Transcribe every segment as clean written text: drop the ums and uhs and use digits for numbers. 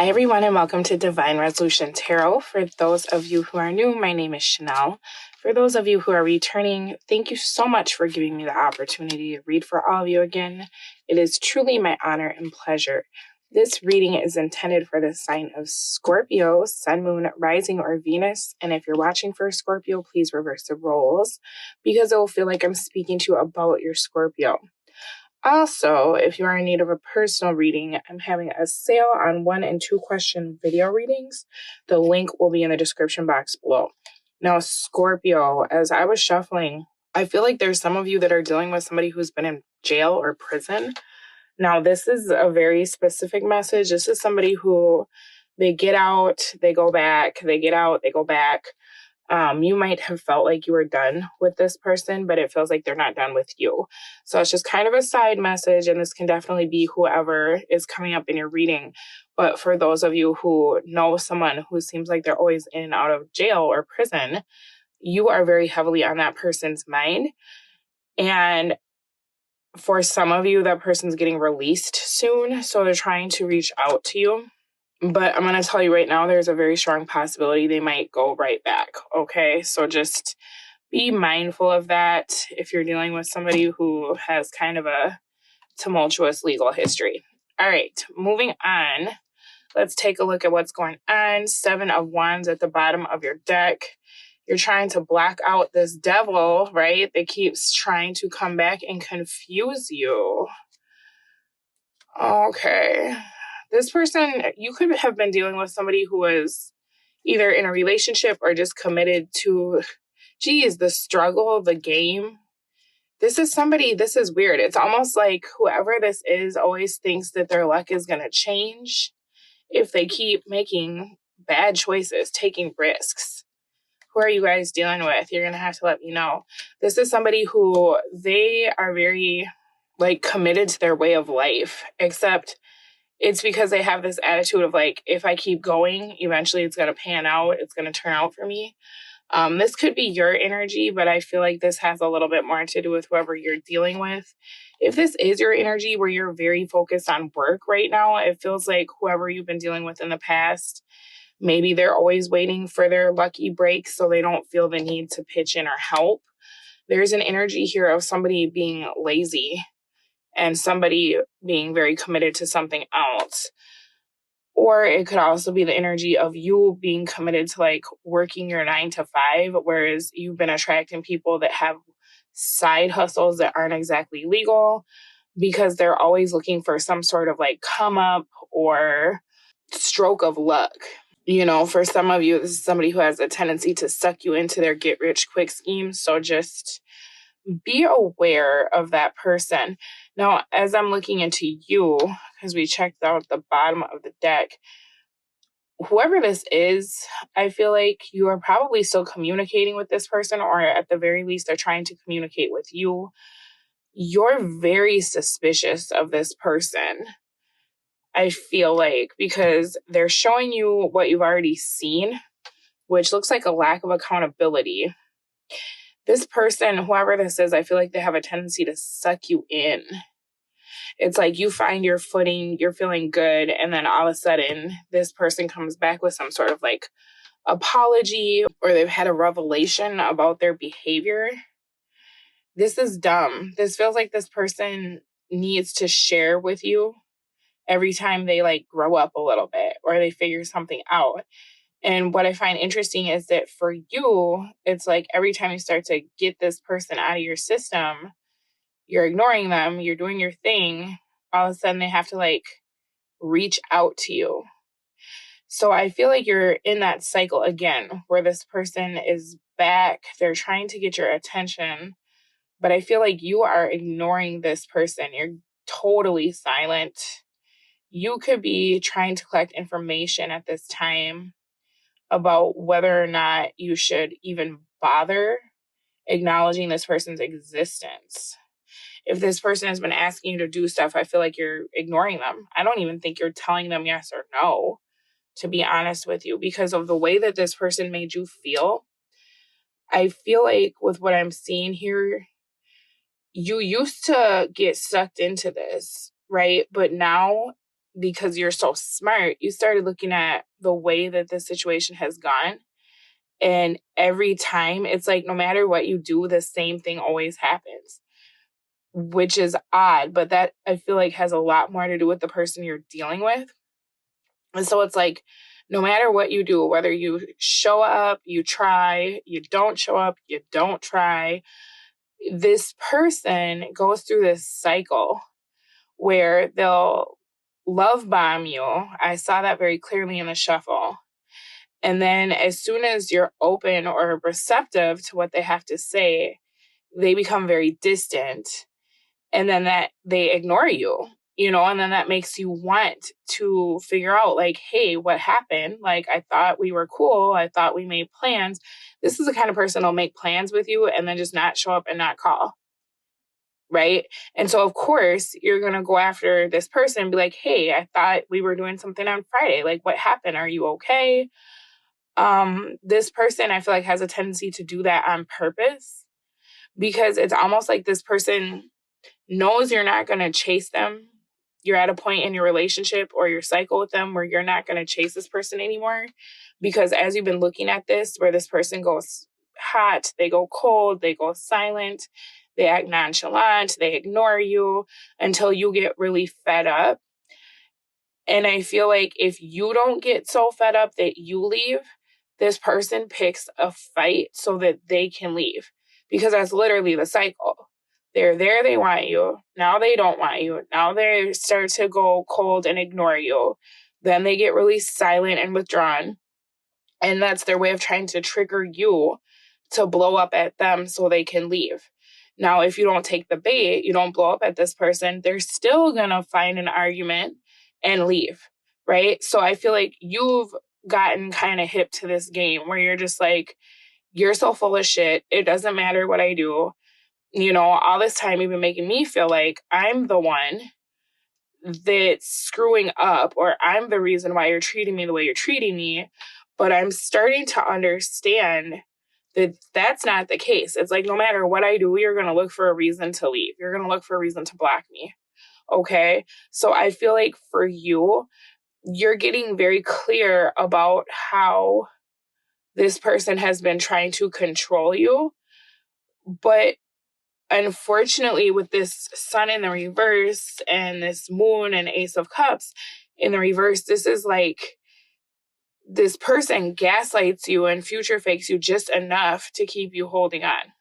Hi, everyone, and welcome to Divine Resolution Tarot. For those of you who are new, my name is Chanel. For those of you who are returning, thank you so much for giving me the opportunity to read for all of you again. It is truly my honor and pleasure. This reading is intended for the sign of Scorpio, Sun, Moon, Rising, or Venus. And if you're watching for Scorpio, please reverse the roles because it will feel like I'm speaking to you about your Scorpio. Also, if you are in need of a personal reading, I'm having a sale on 1 and 2 question video readings. The link will be in the description box below. Now, Scorpio, as I was shuffling, I feel like there's some of you that are dealing with somebody who's been in jail or prison. Now, this is a very specific message. This is somebody who they get out, they go back, they get out, they go back. You might have felt like you were done with this person, but it feels like they're not done with you. So it's just kind of a side message, and this can definitely be whoever is coming up in your reading. But for those of you who know someone who seems like they're always in and out of jail or prison, you are very heavily on that person's mind. And for some of you, that person's getting released soon, so they're trying to reach out to you. But I'm going to tell you right now, there's a very strong possibility they might go right back, okay? So just be mindful of that if you're dealing with somebody who has kind of a tumultuous legal history. All right, moving on. Let's take a look at what's going on. 7 of Wands at the bottom of your deck. You're trying to block out this devil, right? That keeps trying to come back and confuse you. Okay. This person, you could have been dealing with somebody who was either in a relationship or just committed to, the struggle, the game. This is weird. It's almost like whoever this is always thinks that their luck is going to change if they keep making bad choices, taking risks. Who are you guys dealing with? You're going to have to let me know. This is somebody who they are very committed to their way of life, except it's because they have this attitude of if I keep going, eventually it's going to pan out. It's going to turn out for me. This could be your energy, but I feel like this has a little bit more to do with whoever you're dealing with. If this is your energy where you're very focused on work right now, it feels like whoever you've been dealing with in the past, maybe they're always waiting for their lucky break so they don't feel the need to pitch in or help. There's an energy here of somebody being lazy and somebody being very committed to something else. Or it could also be the energy of you being committed to working your 9 to 5, whereas you've been attracting people that have side hustles that aren't exactly legal because they're always looking for some sort of come up or stroke of luck. You know, for some of you, this is somebody who has a tendency to suck you into their get rich quick schemes. So just be aware of that person. Now, as I'm looking into you, because we checked out the bottom of the deck, whoever this is, I feel like you are probably still communicating with this person, or at the very least, they're trying to communicate with you. You're very suspicious of this person, I feel like, because they're showing you what you've already seen, which looks like a lack of accountability. This person, whoever this is, I feel like they have a tendency to suck you in. It's like you find your footing, you're feeling good, and then all of a sudden, this person comes back with some sort of apology, or they've had a revelation about their behavior. This is dumb. This feels like this person needs to share with you every time they grow up a little bit or they figure something out. And what I find interesting is that for you, it's like every time you start to get this person out of your system, you're ignoring them, you're doing your thing, all of a sudden they have to reach out to you. So I feel like you're in that cycle again, where this person is back, they're trying to get your attention, but I feel like you are ignoring this person. You're totally silent. You could be trying to collect information at this time about whether or not you should even bother acknowledging this person's existence. If this person has been asking you to do stuff, I feel like you're ignoring them. I don't even think you're telling them yes or no, to be honest with you, because of the way that this person made you feel. I feel like with what I'm seeing here, you used to get sucked into this, right? But now because you're so smart, you started looking at the way that this situation has gone. And every time it's like, no matter what you do, the same thing always happens, which is odd. But that I feel like has a lot more to do with the person you're dealing with. And so it's like, no matter what you do, whether you show up, you try, you don't show up, you don't try, this person goes through this cycle where they'll love bomb you. I saw that very clearly in the shuffle. And then as soon as you're open or receptive to what they have to say, they become very distant. And then that they ignore you, and then that makes you want to figure out like, hey, what happened? Like, I thought we were cool. I thought we made plans. This is the kind of person who'll make plans with you and then just not show up and not call. Right. And so, of course, you're going to go after this person and be like, hey, I thought we were doing something on Friday. Like, what happened? Are you okay? This person, I feel like, has a tendency to do that on purpose because it's almost like this person knows you're not going to chase them. You're at a point in your relationship or your cycle with them where you're not going to chase this person anymore. Because as you've been looking at this, where this person goes hot, they go cold, they go silent, they act nonchalant, they ignore you until you get really fed up. And I feel like if you don't get so fed up that you leave, this person picks a fight so that they can leave. Because that's literally the cycle. They're there, they want you. Now they don't want you. Now they start to go cold and ignore you. Then they get really silent and withdrawn. And that's their way of trying to trigger you to blow up at them so they can leave. Now, if you don't take the bait, you don't blow up at this person, they're still going to find an argument and leave, right? So I feel like you've gotten kind of hip to this game where you're just like, you're so full of shit. It doesn't matter what I do. All this time you've been making me feel like I'm the one that's screwing up or I'm the reason why you're treating me the way you're treating me. But I'm starting to understand that that's not the case. It's like, no matter what I do, you're going to look for a reason to leave. You're going to look for a reason to block me. Okay. So I feel like for you, you're getting very clear about how this person has been trying to control you. But unfortunately, with this sun in the reverse and this moon and ace of cups in the reverse, this is like this person gaslights you and future fakes you just enough to keep you holding on.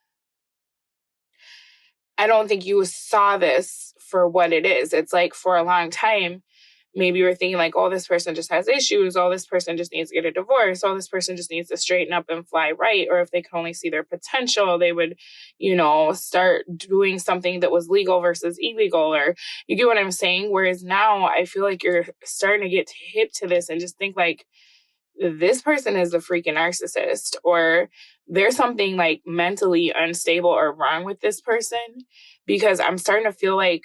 I don't think you saw this for what it is. It's like for a long time, maybe you were thinking like, oh, this person just has issues. Oh, this person just needs to get a divorce. Oh, this person just needs to straighten up and fly right. Or if they could only see their potential, they would, start doing something that was legal versus illegal. Or you get what I'm saying? Whereas now I feel like you're starting to get hip to this and just think like, this person is a freaking narcissist, or there's something like mentally unstable or wrong with this person, because I'm starting to feel like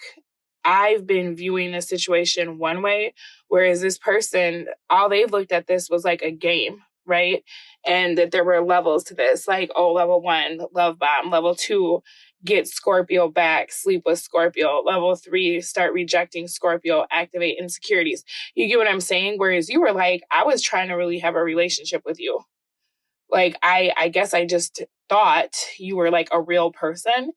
I've been viewing the situation one way, whereas this person, all they've looked at this was like a game, right? And that there were levels to this, like, oh, level 1, love bomb. Level 2, get Scorpio back, sleep with Scorpio. Level 3, start rejecting Scorpio, activate insecurities. You get what I'm saying? Whereas you were like, I was trying to really have a relationship with you. Like, I guess I just thought you were like a real person.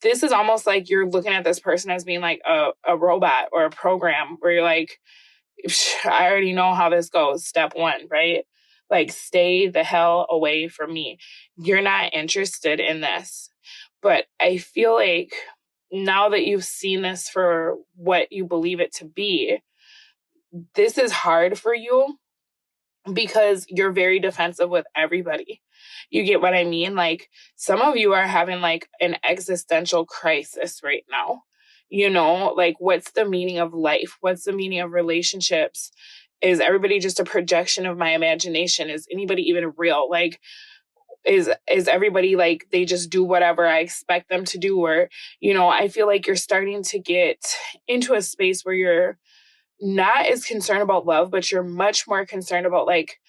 This is almost like you're looking at this person as being like a robot or a program where you're like, I already know how this goes. Step 1, right? Like, stay the hell away from me. You're not interested in this. But I feel like now that you've seen this for what you believe it to be, this is hard for you because you're very defensive with everybody. You get what I mean? Like, some of you are having like an existential crisis right now. Like, what's the meaning of life? What's the meaning of relationships? Is everybody just a projection of my imagination? Is anybody even real? Like, is everybody like, they just do whatever I expect them to do? Or, I feel like you're starting to get into a space where you're not as concerned about love, but you're much more concerned about like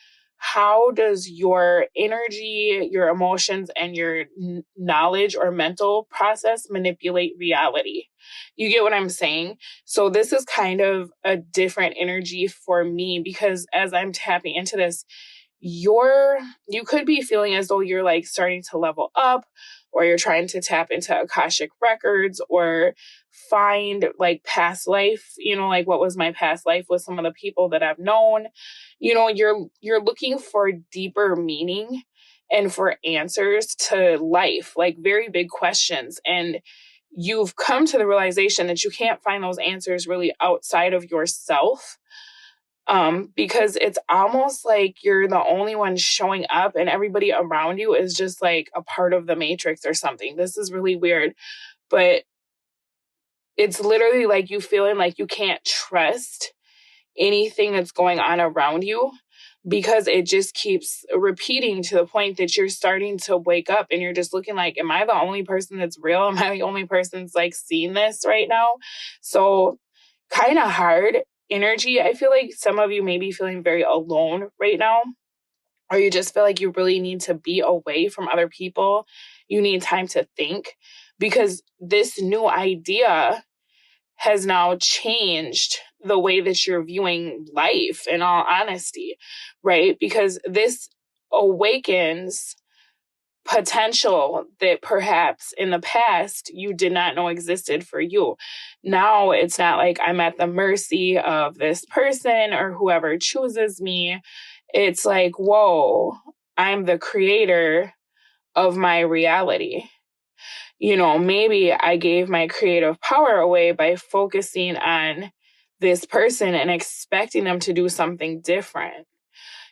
how does your energy, your emotions, and your knowledge or mental process manipulate reality? You get what I'm saying? So this is kind of a different energy for me, because as I'm tapping into this, you could be feeling as though you're like starting to level up, or you're trying to tap into Akashic records, or find like past life, like what was my past life with some of the people that I've known. You're looking for deeper meaning and for answers to life, like very big questions. And you've come to the realization that you can't find those answers really outside of yourself, because it's almost like you're the only one showing up and everybody around you is just like a part of the matrix or something. This is really weird, but it's literally like you feeling like you can't trust anything that's going on around you, because it just keeps repeating to the point that you're starting to wake up and you're just looking like, am I the only person that's real? Am I the only person that's like seeing this right now? So kind of hard energy. I feel like some of you may be feeling very alone right now, or you just feel like you really need to be away from other people. You need time to think, because this new idea has now changed the way that you're viewing life, in all honesty, right? Because this awakens potential that perhaps in the past you did not know existed for you. Now it's not like I'm at the mercy of this person or whoever chooses me. It's like, whoa, I'm the creator of my reality. Maybe I gave my creative power away by focusing on this person and expecting them to do something different.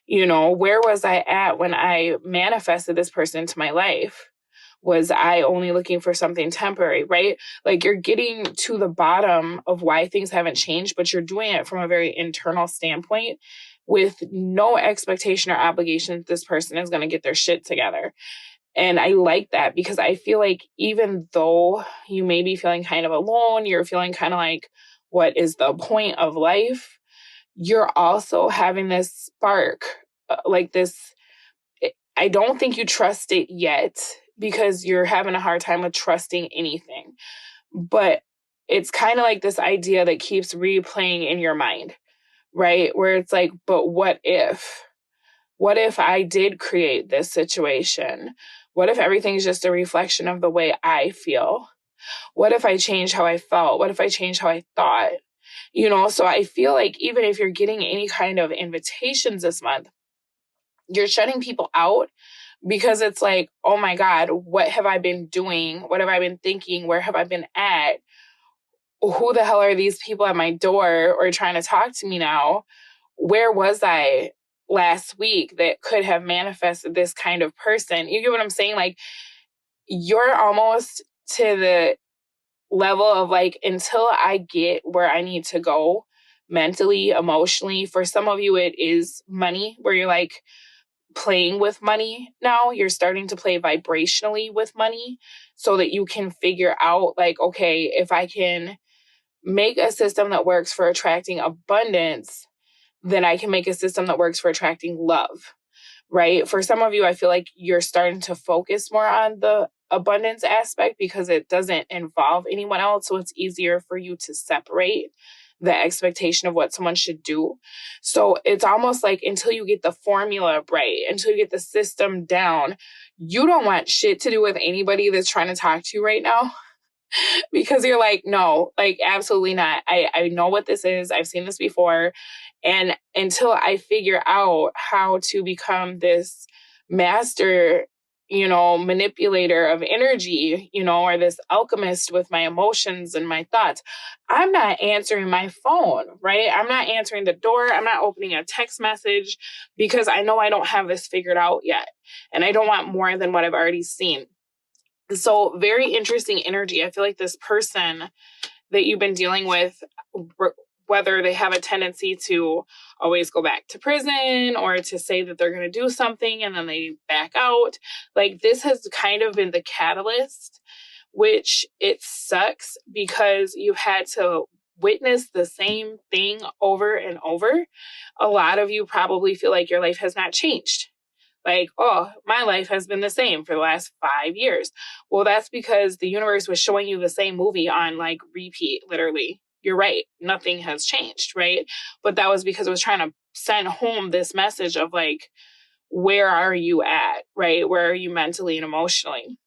Where was I at when I manifested this person into my life? Was I only looking for something temporary, right? Like, you're getting to the bottom of why things haven't changed, but you're doing it from a very internal standpoint with no expectation or obligation that this person is going to get their shit together. And I like that, because I feel like even though you may be feeling kind of alone, you're feeling kind of like, what is the point of life? You're also having this spark, like this. I don't think you trust it yet, because you're having a hard time with trusting anything. But it's kind of like this idea that keeps replaying in your mind, right? Where it's like, but what if? What if I did create this situation? What if everything's just a reflection of the way I feel? What if I change how I felt? What if I change how I thought? So I feel like even if you're getting any kind of invitations this month, you're shutting people out, because it's like, oh my God, what have I been doing? What have I been thinking? Where have I been at? Who the hell are these people at my door or trying to talk to me now? Where was I last week that could have manifested this kind of person? You get what I'm saying? Like, you're almost to the level of like, until I get where I need to go mentally, emotionally. For some of you, it is money, where you're like playing with money now. You're starting to play vibrationally with money, so that you can figure out like, okay, if I can make a system that works for attracting abundance, then I can make a system that works for attracting love, right? For some of you, I feel like you're starting to focus more on the abundance aspect, because it doesn't involve anyone else. So it's easier for you to separate the expectation of what someone should do. So it's almost like, until you get the formula right, until you get the system down, you don't want shit to do with anybody that's trying to talk to you right now. Because you're like, no, like, absolutely not. I know what this is. I've seen this before. And until I figure out how to become this master, manipulator of energy, or this alchemist with my emotions and my thoughts, I'm not answering my phone, right? I'm not answering the door. I'm not opening a text message, because I know I don't have this figured out yet. And I don't want more than what I've already seen. So very interesting energy. I feel like this person that you've been dealing with, whether they have a tendency to always go back to prison, or to say that they're going to do something and then they back out, like, this has kind of been the catalyst, which it sucks, because you've had to witnessed the same thing over and over, a lot of you probably feel like your life has not changed. Like, oh, my life has been the same for the last 5 years. Well, that's because the universe was showing you the same movie on like repeat, literally. You're right. Nothing has changed, right? But that was because it was trying to send home this message of like, where are you at, right? Where are you mentally and emotionally?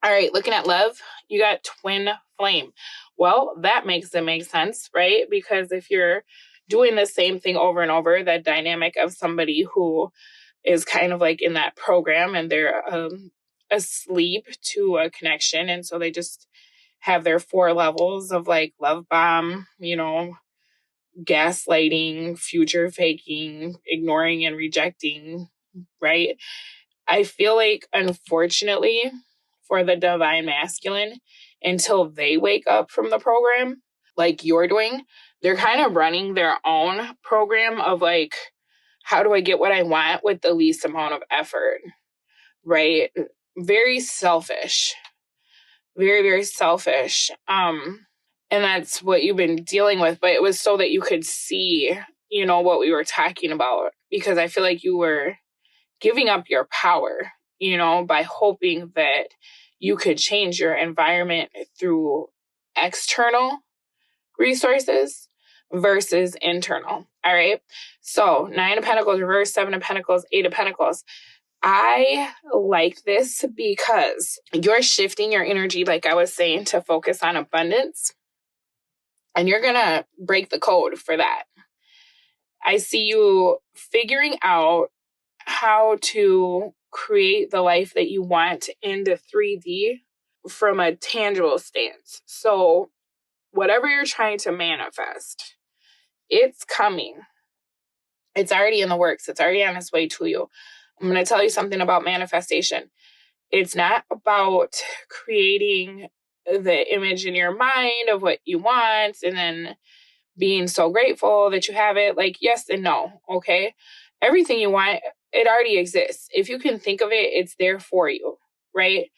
All right, looking at love, you got twin flame. Well, that makes it make sense, right? Because if you're doing the same thing over and over, that dynamic of somebody who is kind of like in that program and they're asleep to a connection. And so they just have their 4 levels of like love bomb, gaslighting, future faking, ignoring and rejecting, right? I feel like, unfortunately, for the divine masculine, until they wake up from the program, like you're doing, they're kind of running their own program of like, how do I get what I want with the least amount of effort, right? Very selfish, very, very selfish. And that's what you've been dealing with. But it was so that you could see, what we were talking about, because I feel like you were giving up your power, by hoping that you could change your environment through external resources versus internal. All right. So 9 of Pentacles reverse, 7 of Pentacles, 8 of Pentacles. I like this because you're shifting your energy, like I was saying, to focus on abundance. And you're going to break the code for that. I see you figuring out how to create the life that you want into 3D from a tangible stance. So whatever you're trying to manifest, it's coming. It's already in the works. It's already on its way to you. I'm going to tell you something about manifestation. It's not about creating the image in your mind of what you want and then being so grateful that you have it. Like, yes and no, okay? Everything you want, it already exists. If you can think of it, it's there for you, right?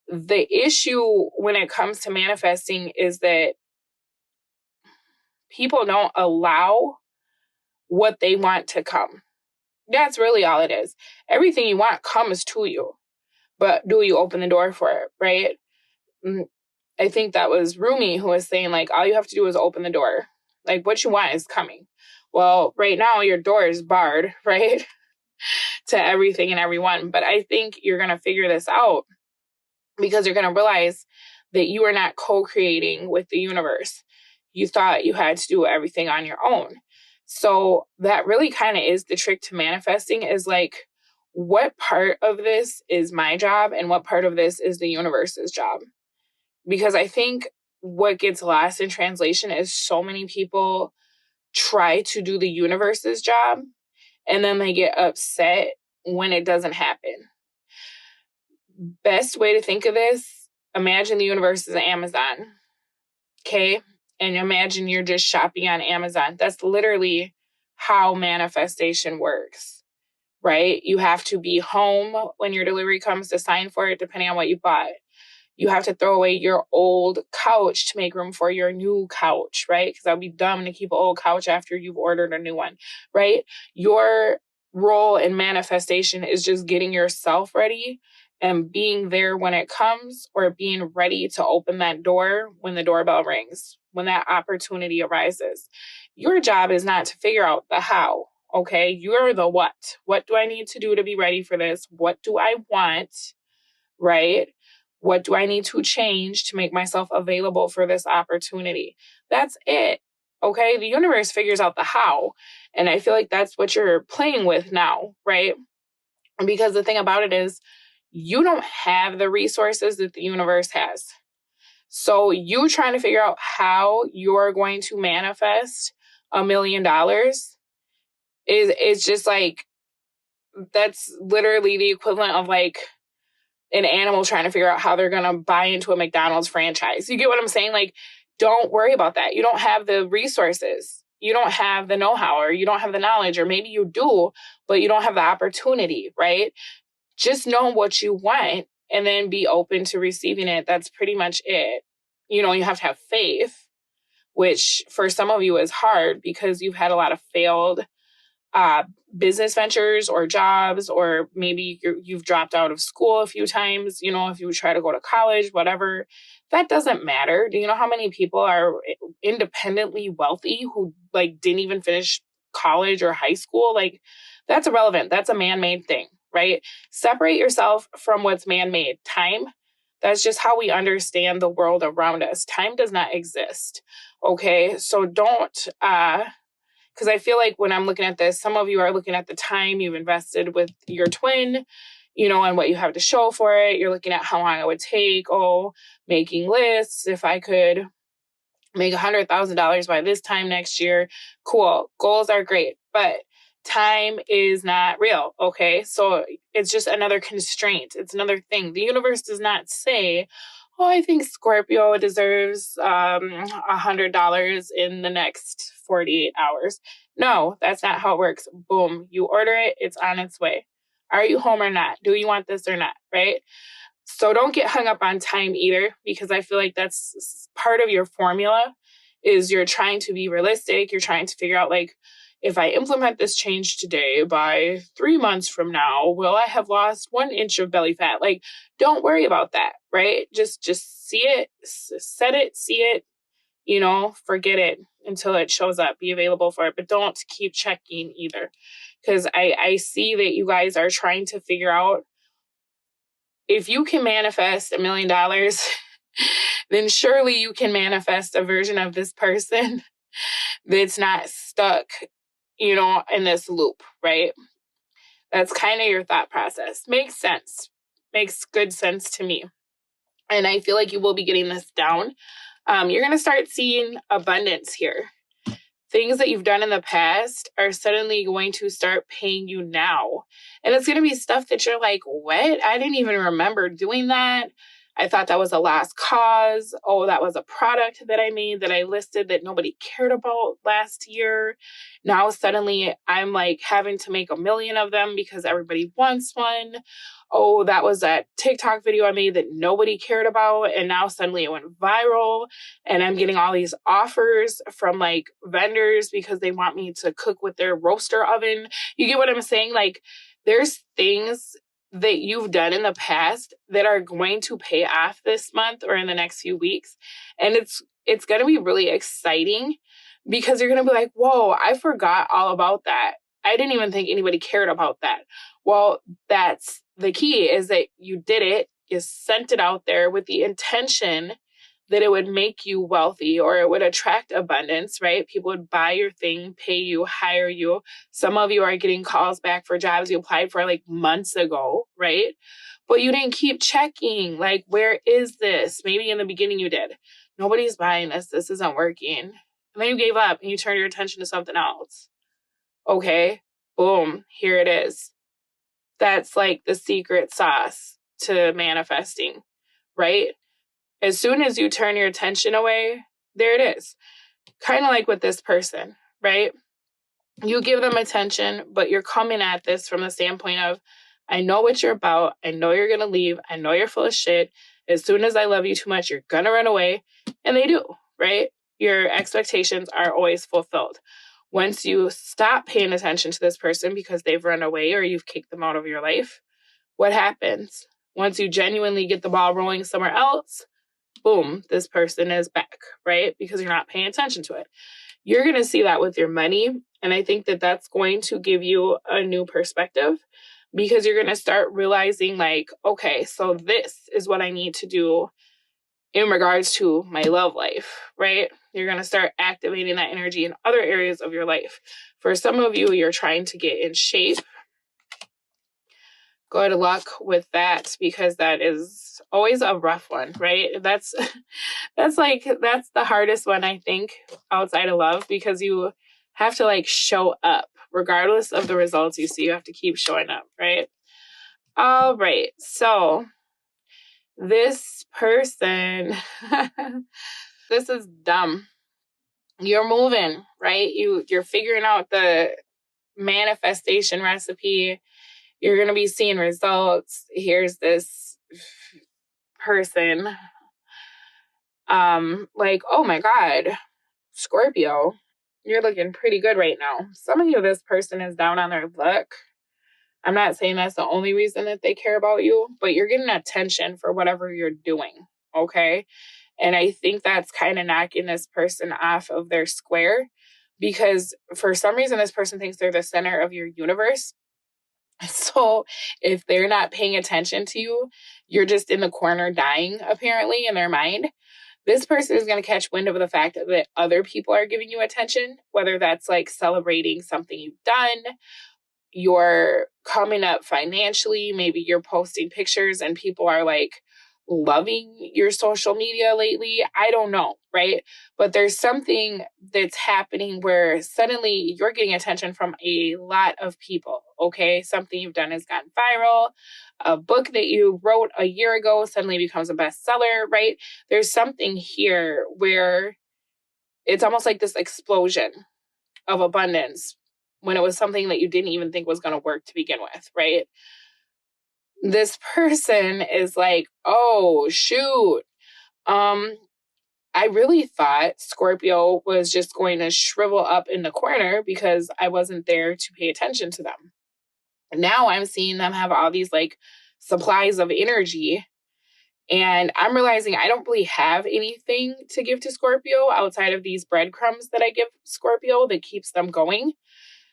The issue when it comes to manifesting is that people don't allow what they want to come. That's really all it is. Everything you want comes to you, but do you open the door for it, right? I think that was Rumi who was saying, like, all you have to do is open the door. Like, what you want is coming. Well, right now, your door is barred, right? To everything and everyone. But I think you're going to figure this out because you're going to realize that you are not co-creating with the universe. You thought you had to do everything on your own. So that really kind of is the trick to manifesting, is like, what part of this is my job and what part of this is the universe's job? Because I think what gets lost in translation is so many people try to do the universe's job and then they get upset when it doesn't happen. Best way to think of this, imagine the universe is Amazon, okay? And imagine you're just shopping on Amazon. That's literally how manifestation works, right? You have to be home when your delivery comes to sign for it, depending on what you bought. You have to throw away your old couch to make room for your new couch, right? Because that would be dumb to keep an old couch after you've ordered a new one, right? Your role in manifestation is just getting yourself ready and being there when it comes, or being ready to open that door when the doorbell rings, when that opportunity arises. Your job is not to figure out the how, okay? You're the what. What do I need to do to be ready for this? What do I want, right? What do I need to change to make myself available for this opportunity? That's it. Okay. The universe figures out the how. And I feel like that's what you're playing with now, right? Because the thing about it is, you don't have the resources that the universe has. So you trying to figure out how you're going to manifest $1 million is just like, that's literally the equivalent of like an animal trying to figure out how they're going to buy into a McDonald's franchise. You get what I'm saying? Like, don't worry about that. You don't have the resources. You don't have the know-how, or you don't have the knowledge, or maybe you do, but you don't have the opportunity, right? Just know what you want and then be open to receiving it. That's pretty much it. You have to have faith, which for some of you is hard because you've had a lot of failed business ventures or jobs, or maybe you've dropped out of school a few times, if you try to go to college, whatever. That doesn't matter. Do you know how many people are independently wealthy who didn't even finish college or high school? That's irrelevant. That's a man-made thing, right? Separate yourself from what's man-made. Time, that's just how we understand the world around us. Time does not exist. Okay, so don't because I feel like when I'm looking at this, some of you are looking at the time you've invested with your twin, and what you have to show for it. You're looking at how long it would take. Oh, making lists. If I could make $100,000 by this time next year, cool. Goals are great, but time is not real. Okay. So it's just another constraint. It's another thing. The universe does not say, oh, I think Scorpio deserves $100 in the next 48 hours. No, that's not how it works. Boom. You order it. It's on its way. Are you home or not? Do you want this or not? Right? So don't get hung up on time either, because I feel like that's part of your formula is you're trying to be realistic. You're trying to figure out if I implement this change today, by 3 months from now, will I have lost 1 inch of belly fat? Don't worry about that, right? Just see it, set it, see it, forget it until it shows up, be available for it. But don't keep checking either. Because I see that you guys are trying to figure out, if you can manifest $1 million, then surely you can manifest a version of this person that's not stuck, in this loop, right? That's kind of your thought process. Makes sense. Makes good sense to me. And I feel like you will be getting this down. You're going to start seeing abundance here. Things that you've done in the past are suddenly going to start paying you now. And it's going to be stuff that you're like, what? I didn't even remember doing that. I thought that was a lost cause. Oh, that was a product that I made that I listed that nobody cared about last year. Now suddenly I'm having to make 1 million of them because everybody wants one. Oh, that was that TikTok video I made that nobody cared about. And now suddenly it went viral. And I'm getting all these offers from vendors because they want me to cook with their roaster oven. You get what I'm saying? There's things that you've done in the past that are going to pay off this month or in the next few weeks. And it's going to be really exciting because you're going to be like, whoa, I forgot all about that. I didn't even think anybody cared about that. Well, that's the key, is that you did it, you sent it out there with the intention that it would make you wealthy or it would attract abundance, right? People would buy your thing, pay you, hire you. Some of you are getting calls back for jobs you applied for months ago, right? But you didn't keep checking, where is this? Maybe in the beginning you did. Nobody's buying this. This isn't working. And then you gave up and you turned your attention to something else. Okay, boom, here it is. That's the secret sauce to manifesting, right? As soon as you turn your attention away, there it is. Kind of like with this person, right? You give them attention, but you're coming at this from the standpoint of, I know what you're about. I know you're going to leave. I know you're full of shit. As soon as I love you too much, you're going to run away. And they do, right? Your expectations are always fulfilled. Once you stop paying attention to this person because they've run away or you've kicked them out of your life, what happens? Once you genuinely get the ball rolling somewhere else, boom, this person is back, right? Because you're not paying attention to it. You're going to see that with your money. And I think that that's going to give you a new perspective, because you're going to start realizing okay, so this is what I need to do in regards to my love life, right? You're going to start activating that energy in other areas of your life. For some of you, you're trying to get in shape. Good luck with that, because that is always a rough one, right? That's the hardest one, I think, outside of love, because you have to show up regardless of the results you see. You have to keep showing up, right? All right. So this person, this is dumb. You're moving, right? You're figuring out the manifestation recipe. You're going to be seeing results. Here's this person, oh my God, Scorpio, you're looking pretty good right now. Some of you, this person is down on their luck. I'm not saying that's the only reason that they care about you, but you're getting attention for whatever you're doing, okay? And I think that's kind of knocking this person off of their square, because for some reason, this person thinks they're the center of your universe. So if they're not paying attention to you, you're just in the corner dying, apparently, in their mind. This person is going to catch wind of the fact that other people are giving you attention, whether that's like celebrating something you've done, you're coming up financially, maybe you're posting pictures and people are like loving your social media lately. I don't know, right? But there's something that's happening where suddenly you're getting attention from a lot of people, okay? Something you've done has gotten viral. A book that you wrote a year ago suddenly becomes a bestseller, right? There's something here where it's almost like this explosion of abundance when it was something that you didn't even think was going to work to begin with, right? This person is like, oh, shoot. I really thought Scorpio was just going to shrivel up in the corner because I wasn't there to pay attention to them. Now I'm seeing them have all these like supplies of energy. And I'm realizing I don't really have anything to give to Scorpio outside of these breadcrumbs that I give Scorpio that keeps them going.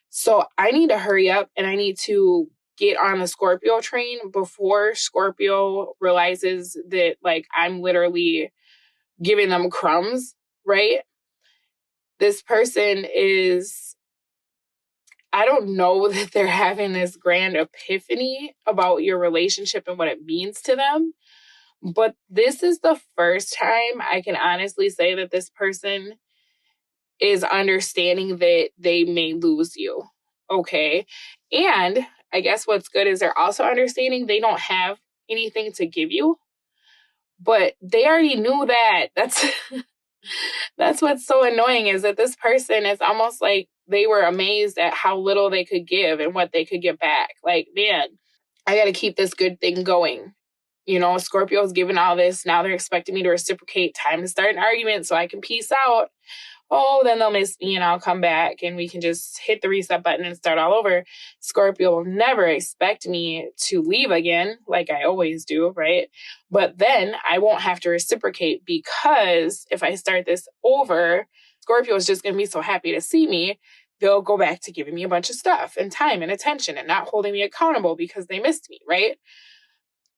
So I need to hurry up and I need to get on the Scorpio train before Scorpio realizes that like I'm literally giving them crumbs, right? This person is, I don't know that they're having this grand epiphany about your relationship and what it means to them. But this is the first time I can honestly say that this person is understanding that they may lose you. Okay. And I guess what's good is they're also understanding they don't have anything to give you, but they already knew that. That's what's so annoying, is that this person is almost like they were amazed at how little they could give and what they could get back. Like, man, I got to keep this good thing going. You know, Scorpio's giving all this. Now they're expecting me to reciprocate. Time to start an argument so I can peace out. Oh, then they'll miss me and I'll come back and we can just hit the reset button and start all over. Scorpio will never expect me to leave again, like I always do, right? But then I won't have to reciprocate, because if I start this over, Scorpio is just going to be so happy to see me. They'll go back to giving me a bunch of stuff and time and attention and not holding me accountable because they missed me, right?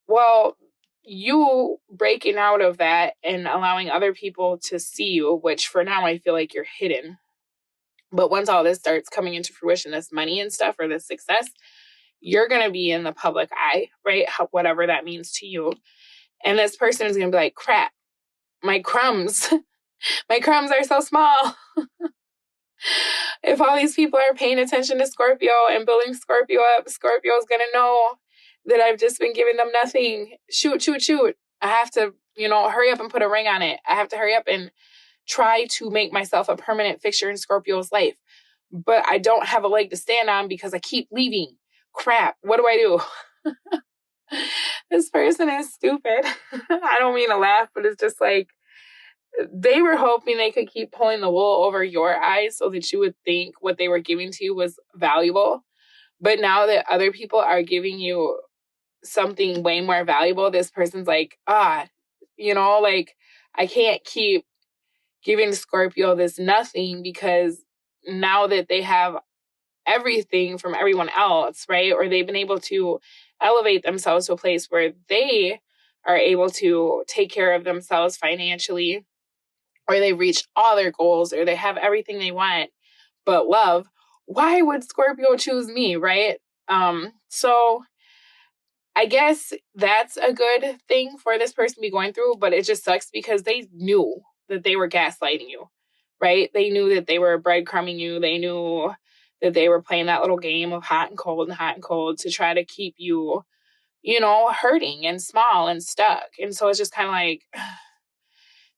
Well, you breaking out of that and allowing other people to see you, which for now I feel like you're hidden. But once all this starts coming into fruition, this money and stuff, or this success, you're going to be in the public eye, right? Whatever that means to you. And this person is going to be like, crap, my crumbs, my crumbs are so small. If all these people are paying attention to Scorpio and building Scorpio up, Scorpio's going to know that I've just been giving them nothing. Shoot. I have to, hurry up and put a ring on it. I have to hurry up and try to make myself a permanent fixture in Scorpio's life. But I don't have a leg to stand on because I keep leaving. Crap. What do I do? This person is stupid. I don't mean to laugh, but it's just like, they were hoping they could keep pulling the wool over your eyes so that you would think what they were giving to you was valuable. But now that other people are giving you something way more valuable, this person's like, like, I can't keep giving Scorpio this nothing, because now that they have everything from everyone else, right? Or they've been able to elevate themselves to a place where they are able to take care of themselves financially, or they reach all their goals, or they have everything they want but love. Why would Scorpio choose me, right? So I guess that's a good thing for this person to be going through, but it just sucks because they knew that they were gaslighting you, right? They knew that they were breadcrumbing you. They knew that they were playing that little game of hot and cold to try to keep you, hurting and small and stuck. And so it's just kind of like,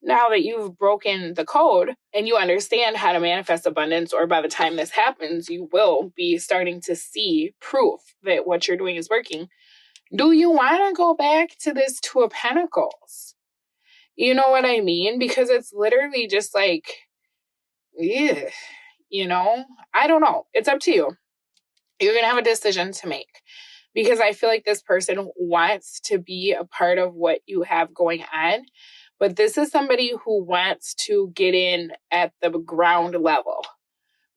now that you've broken the code and you understand how to manifest abundance, or by the time this happens, you will be starting to see proof that what you're doing is working. Do you want to go back to this Two of Pentacles? You know what I mean? Because it's literally just like, yeah, I don't know. It's up to you. You're going to have a decision to make, because I feel like this person wants to be a part of what you have going on. But this is somebody who wants to get in at the ground level,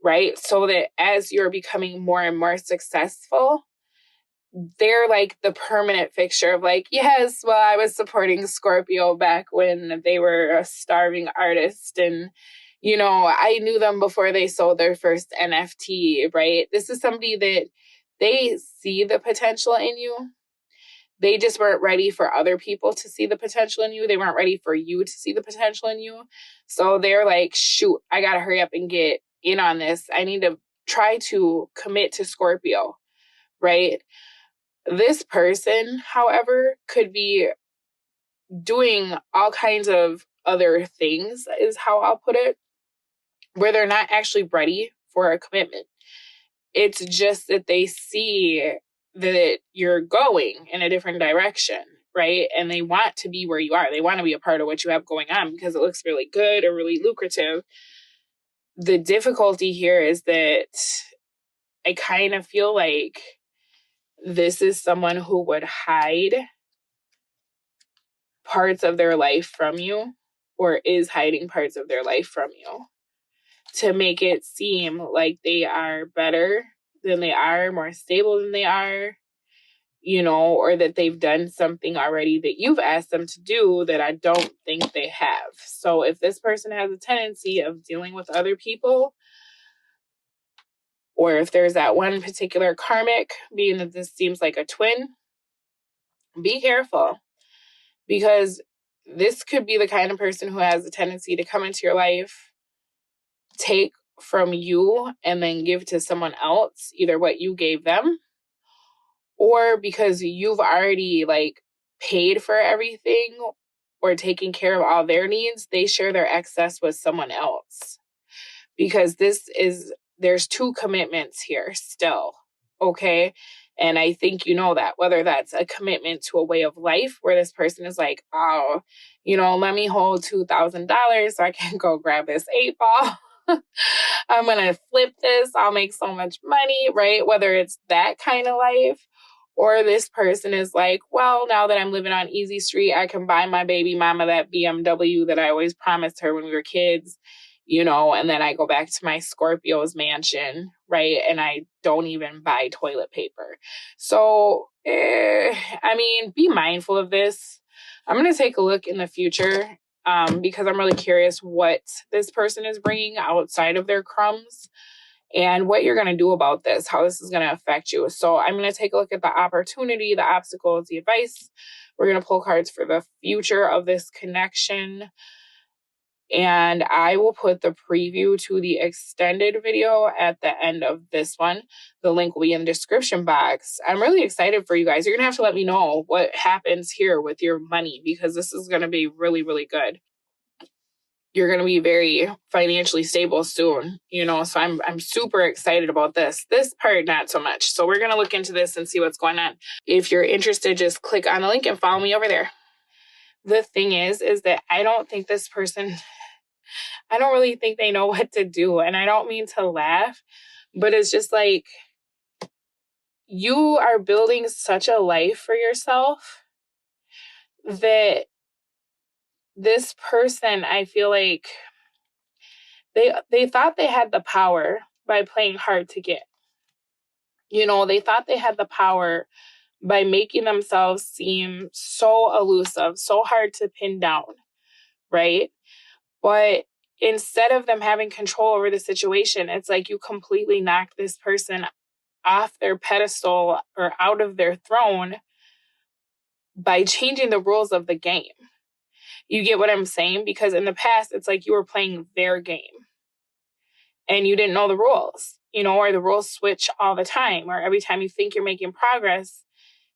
right? So that as you're becoming more and more successful, they're like the permanent fixture of like, yes, well, I was supporting Scorpio back when they were a starving artist. And, I knew them before they sold their first NFT, right? This is somebody that they see the potential in you. They just weren't ready for other people to see the potential in you. They weren't ready for you to see the potential in you. So they're like, shoot, I got to hurry up and get in on this. I need to try to commit to Scorpio, right? This person, however, could be doing all kinds of other things, is how I'll put it, where they're not actually ready for a commitment. It's just that they see that you're going in a different direction, right? And they want to be where you are. They want to be a part of what you have going on because it looks really good or really lucrative. The difficulty here is that I kind of feel like this is someone who would hide parts of their life from you, or is hiding parts of their life from you, to make it seem like they are better than they are, more stable than they are, or that they've done something already that you've asked them to do that I don't think they have. So if this person has a tendency of dealing with other people, or if there's that one particular karmic, being that this seems like a twin, be careful, because this could be the kind of person who has a tendency to come into your life, take from you, and then give to someone else, either what you gave them, or because you've already paid for everything or taking care of all their needs, they share their excess with someone else. Because there's two commitments here still, okay? And I think you know that, whether that's a commitment to a way of life where this person is like, oh, let me hold $2,000 so I can go grab this 8 ball. I'm going to flip this. I'll make so much money, right? Whether it's that kind of life, or this person is like, well, now that I'm living on Easy Street, I can buy my baby mama that BMW that I always promised her when we were kids, and then I go back to my Scorpio's mansion, right? And I don't even buy toilet paper. So, be mindful of this. I'm going to take a look in the future, because I'm really curious what this person is bringing outside of their crumbs and what you're going to do about this, how this is going to affect you. So I'm going to take a look at the opportunity, the obstacles, the advice. We're going to pull cards for the future of this connection. And I will put the preview to the extended video at the end of this one. The link will be in the description box. I'm really excited for you guys. You're going to have to let me know what happens here with your money, because this is going to be really, really good. You're going to be very financially stable soon, so I'm super excited about this. This part, not so much. So we're going to look into this and see what's going on. If you're interested, just click on the link and follow me over there. The thing is that I don't really think they know what to do. And I don't mean to laugh, but it's just like, you are building such a life for yourself that this person, I feel like they thought they had the power by playing hard to get. They thought they had the power by making themselves seem so elusive, so hard to pin down, right? But instead of them having control over the situation, it's like you completely knocked this person off their pedestal or out of their throne by changing the rules of the game. You get what I'm saying? Because in the past, it's like you were playing their game and you didn't know the rules, or the rules switch all the time, or every time you think you're making progress,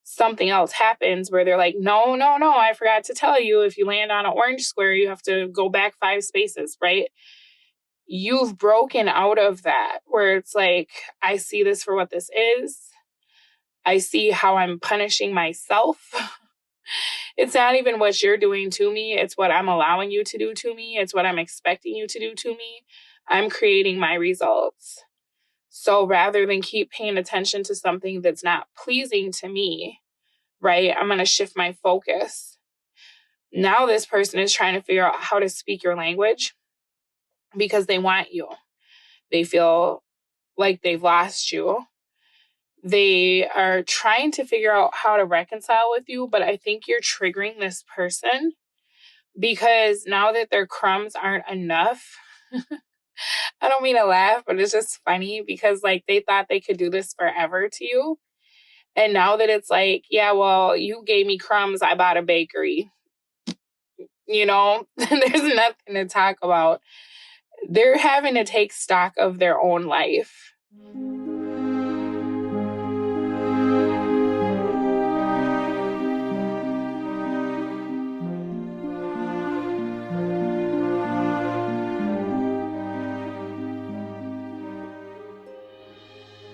something else happens where they're like, no, I forgot to tell you, if you land on an orange square, you have to go back 5 spaces, right? You've broken out of that, where it's like, I see this for what this is. I see how I'm punishing myself. It's not even what you're doing to me. It's what I'm allowing you to do to me. It's what I'm expecting you to do to me. I'm creating my results. So rather than keep paying attention to something that's not pleasing to me, right, I'm going to shift my focus. Now this person is trying to figure out how to speak your language because they want you. They feel like they've lost you. They are trying to figure out how to reconcile with you, but I think you're triggering this person because now that their crumbs aren't enough, I don't mean to laugh, but it's just funny because like they thought they could do this forever to you. And now that it's like, yeah, well, you gave me crumbs, I bought a bakery. You know, there's nothing to talk about. They're having to take stock of their own life.